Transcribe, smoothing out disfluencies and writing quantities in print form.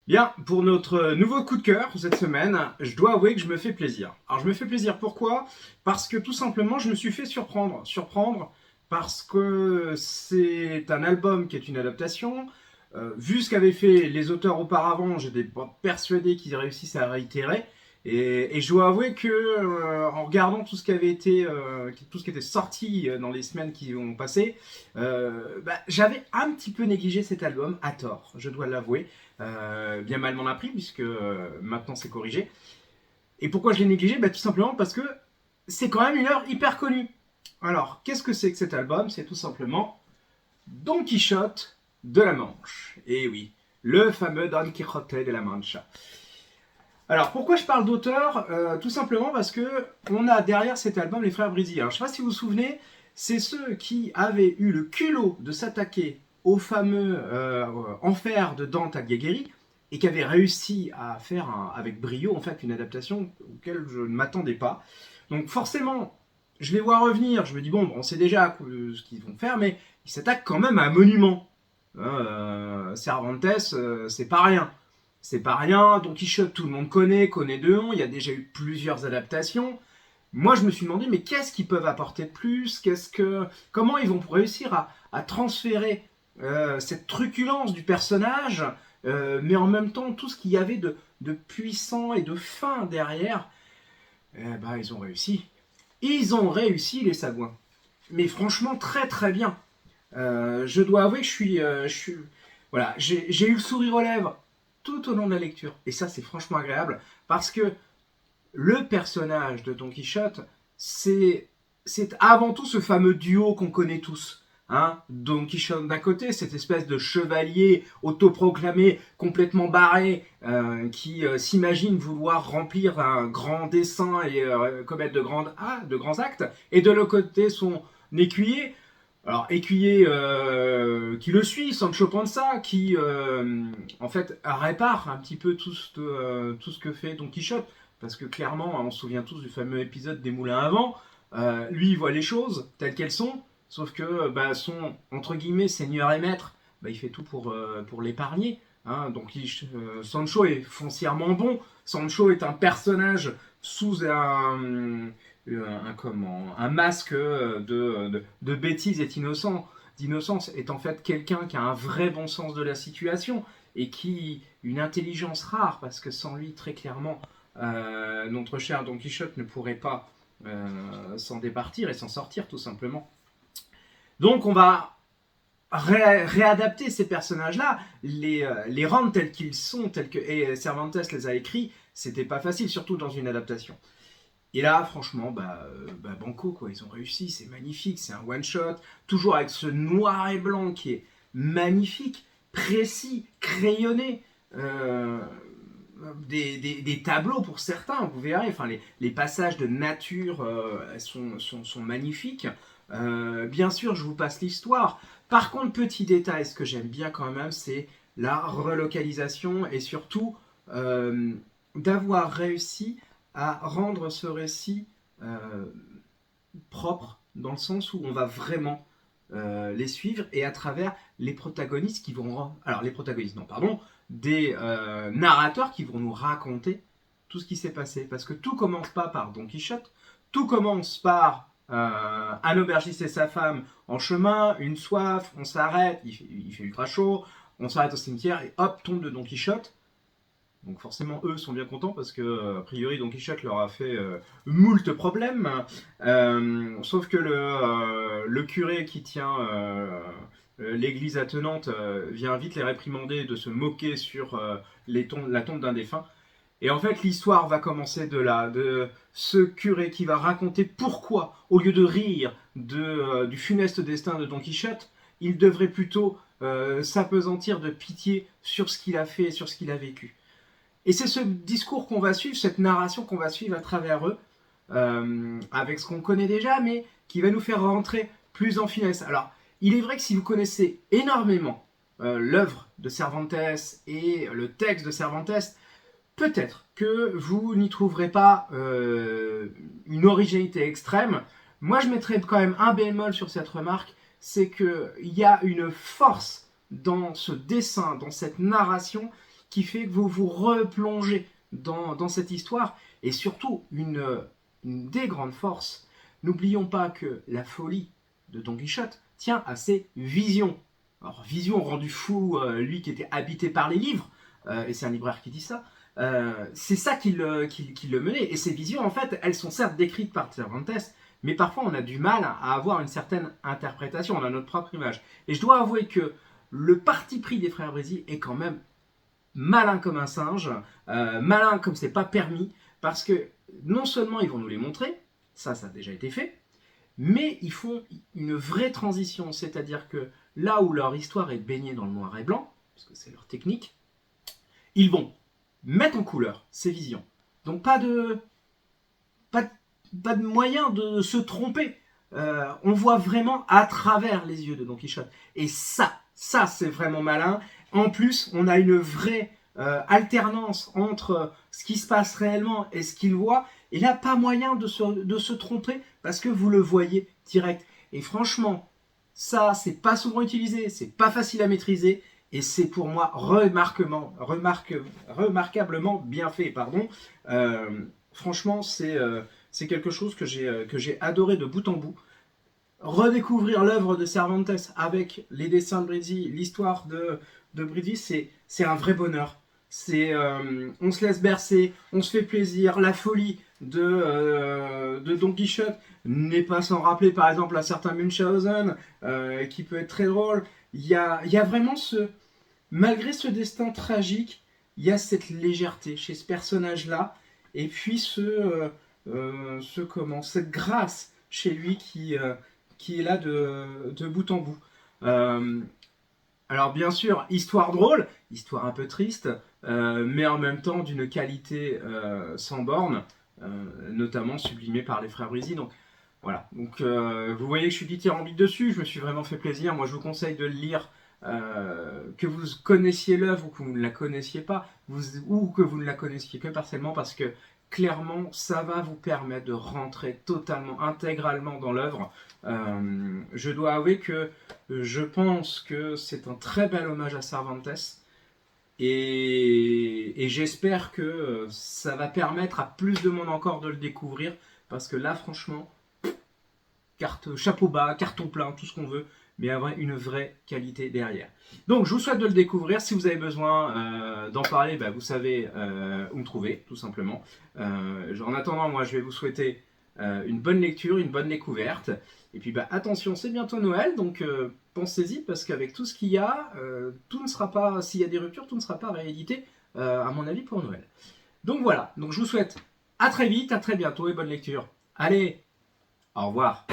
Bien, pour notre nouveau coup de cœur cette semaine, je dois avouer que je me fais plaisir. Alors je me fais plaisir pourquoi? Parce que tout simplement je me suis fait surprendre. Surprendre parce que c'est un album qui est une adaptation. Vu ce qu'avaient fait les auteurs auparavant, j'étais pas persuadé qu'ils réussissent à réitérer. Et je dois avouer que en regardant tout ce qui avait été, tout ce qui était sorti dans les semaines qui ont passé, j'avais un petit peu négligé cet album à tort, je dois l'avouer. Bien mal m'en a pris puisque maintenant c'est corrigé. Et pourquoi je l'ai négligé? Tout simplement parce que c'est quand même une œuvre hyper connue. Alors, qu'est-ce que c'est que cet album? C'est tout simplement Don Quichotte de la Manche. Et oui, le fameux Don Quixote de la Mancha. Alors, pourquoi je parle d'auteur? Tout simplement parce que on a derrière cet album les frères Brizzy. Alors, je ne sais pas si vous vous souvenez, c'est ceux qui avaient eu le culot de s'attaquer au fameux Enfer de Dante Alighieri et qui avaient réussi à faire avec brio en fait une adaptation auquel je ne m'attendais pas. Donc forcément, je les vois revenir, je me dis bon, on sait déjà ce qu'ils vont faire, mais ils s'attaquent quand même à un monument. Cervantes, c'est pas rien. C'est pas rien, Don Quichotte, tout le monde connaît de nom, il y a déjà eu plusieurs adaptations. Moi, je me suis demandé, mais qu'est-ce qu'ils peuvent apporter de plus? Comment ils vont réussir à transférer cette truculence du personnage, mais en même temps tout ce qu'il y avait de puissant et de fin derrière? Ils ont réussi. Ils ont réussi, les Sagouins. Mais franchement, très très bien. Je dois avouer que voilà, j'ai eu le sourire aux lèvres tout au long de la lecture. Et ça, c'est franchement agréable parce que le personnage de Don Quichotte, c'est avant tout ce fameux duo qu'on connaît tous. Hein, Don Quichotte d'un côté, cette espèce de chevalier autoproclamé, complètement barré, qui s'imagine vouloir remplir un grand dessein et commettre de grands actes, et de l'autre côté son écuyer, alors écuyer qui le suit, Sancho Panza, qui en fait répare un petit peu tout ce que fait Don Quichotte, parce que clairement, on se souvient tous du fameux épisode des Moulins à Vent. Lui, il voit les choses telles qu'elles sont, sauf que son entre guillemets seigneur et maître, il fait tout pour l'épargner. Hein. Donc Sancho est foncièrement bon. Sancho est un personnage sous un masque de bêtise et d'innocence, est en fait quelqu'un qui a un vrai bon sens de la situation et qui une intelligence rare, parce que sans lui, très clairement, notre cher Don Quichotte ne pourrait pas s'en départir et s'en sortir tout simplement. Donc on va réadapter ces personnages-là, les rendre tels qu'ils sont, tels que et Cervantes les a écrits. C'était pas facile, surtout dans une adaptation. Et là, franchement, banco, quoi. Ils ont réussi, c'est magnifique, c'est un one-shot, toujours avec ce noir et blanc qui est magnifique, précis, crayonné. Des tableaux pour certains, vous verrez, enfin, les passages de nature sont magnifiques. Bien sûr, je vous passe l'histoire. Par contre, petit détail, ce que j'aime bien quand même, c'est la relocalisation et surtout d'avoir réussi à rendre ce récit propre, dans le sens où on va vraiment les suivre et à travers les protagonistes qui vont... Alors les protagonistes, non, pardon, des narrateurs qui vont nous raconter tout ce qui s'est passé. Parce que tout commence pas par Don Quichotte, tout commence par un aubergiste et sa femme en chemin, une soif, on s'arrête, il fait ultra chaud, on s'arrête au cimetière et hop, tombe de Don Quichotte. Donc forcément, eux sont bien contents parce que, a priori, Don Quichotte leur a fait moult problèmes. Sauf que le curé qui tient l'église attenante vient vite les réprimander de se moquer sur la tombe d'un défunt. Et en fait, l'histoire va commencer de là, de ce curé qui va raconter pourquoi, au lieu de rire du funeste destin de Don Quichotte, il devrait plutôt s'apesantir de pitié sur ce qu'il a fait et sur ce qu'il a vécu. Et c'est ce discours qu'on va suivre, cette narration qu'on va suivre à travers eux, avec ce qu'on connaît déjà, mais qui va nous faire rentrer plus en finesse. Alors, il est vrai que si vous connaissez énormément l'œuvre de Cervantes et le texte de Cervantes, peut-être que vous n'y trouverez pas une originalité extrême. Moi, je mettrais quand même un bémol sur cette remarque, c'est qu'il y a une force dans ce dessin, dans cette narration, qui fait que vous vous replongez dans cette histoire. Et surtout, une des grandes forces, n'oublions pas que la folie de Don Quichotte tient à ses visions. Alors, vision rendu fou, lui qui était habité par les livres, et c'est un libraire qui dit ça, c'est ça qui le menait. Et ces visions, en fait, elles sont certes décrites par Cervantes, mais parfois on a du mal à avoir une certaine interprétation, on a notre propre image. Et je dois avouer que le parti pris des frères Brésil est quand même malin comme un singe, malin comme c'est pas permis, parce que non seulement ils vont nous les montrer, ça a déjà été fait, mais ils font une vraie transition, c'est-à-dire que là où leur histoire est baignée dans le noir et blanc, parce que c'est leur technique, ils vont mettre en couleur ces visions. Donc pas de moyen de se tromper. On voit vraiment à travers les yeux de Don Quichotte. Et ça c'est vraiment malin. En plus, on a une vraie alternance entre ce qui se passe réellement et ce qu'il voit. Et là, pas moyen de se tromper parce que vous le voyez direct. Et franchement, ça, c'est pas souvent utilisé, c'est pas facile à maîtriser. Et c'est pour moi remarquablement bien fait. Franchement, c'est quelque chose que j'ai adoré de bout en bout. Redécouvrir l'œuvre de Cervantes avec les dessins de Brizzi, l'histoire de Brizzi, c'est un vrai bonheur. On se laisse bercer, on se fait plaisir. La folie de Don Quichotte n'est pas sans rappeler par exemple un certain Munchausen, qui peut être très drôle. Il y a vraiment malgré ce destin tragique, il y a cette légèreté chez ce personnage-là, et puis cette grâce chez lui qui est là de bout en bout. Alors bien sûr, histoire drôle, histoire un peu triste, mais en même temps d'une qualité sans borne, notamment sublimée par les frères Brizzi. Donc voilà, vous voyez que je suis dithyrambique dessus, je me suis vraiment fait plaisir. Moi je vous conseille de le lire, que vous connaissiez l'œuvre ou que vous ne la connaissiez pas, ou que vous ne la connaissiez que partiellement, parce que clairement, ça va vous permettre de rentrer totalement, intégralement dans l'œuvre. Je dois avouer que je pense que c'est un très bel hommage à Cervantes, et j'espère que ça va permettre à plus de monde encore de le découvrir, parce que là, franchement, chapeau bas, carton plein, tout ce qu'on veut, mais avoir une vraie qualité derrière. Donc je vous souhaite de le découvrir. Si vous avez besoin d'en parler, vous savez où me trouver, tout simplement. En attendant, moi je vais vous souhaiter une bonne lecture, une bonne découverte. Et puis attention, c'est bientôt Noël, donc pensez-y, parce qu'avec tout ce qu'il y a, tout ne sera pas, s'il y a des ruptures, tout ne sera pas réédité, à mon avis, pour Noël. Donc voilà, donc je vous souhaite à très vite, à très bientôt et bonne lecture. Allez, au revoir.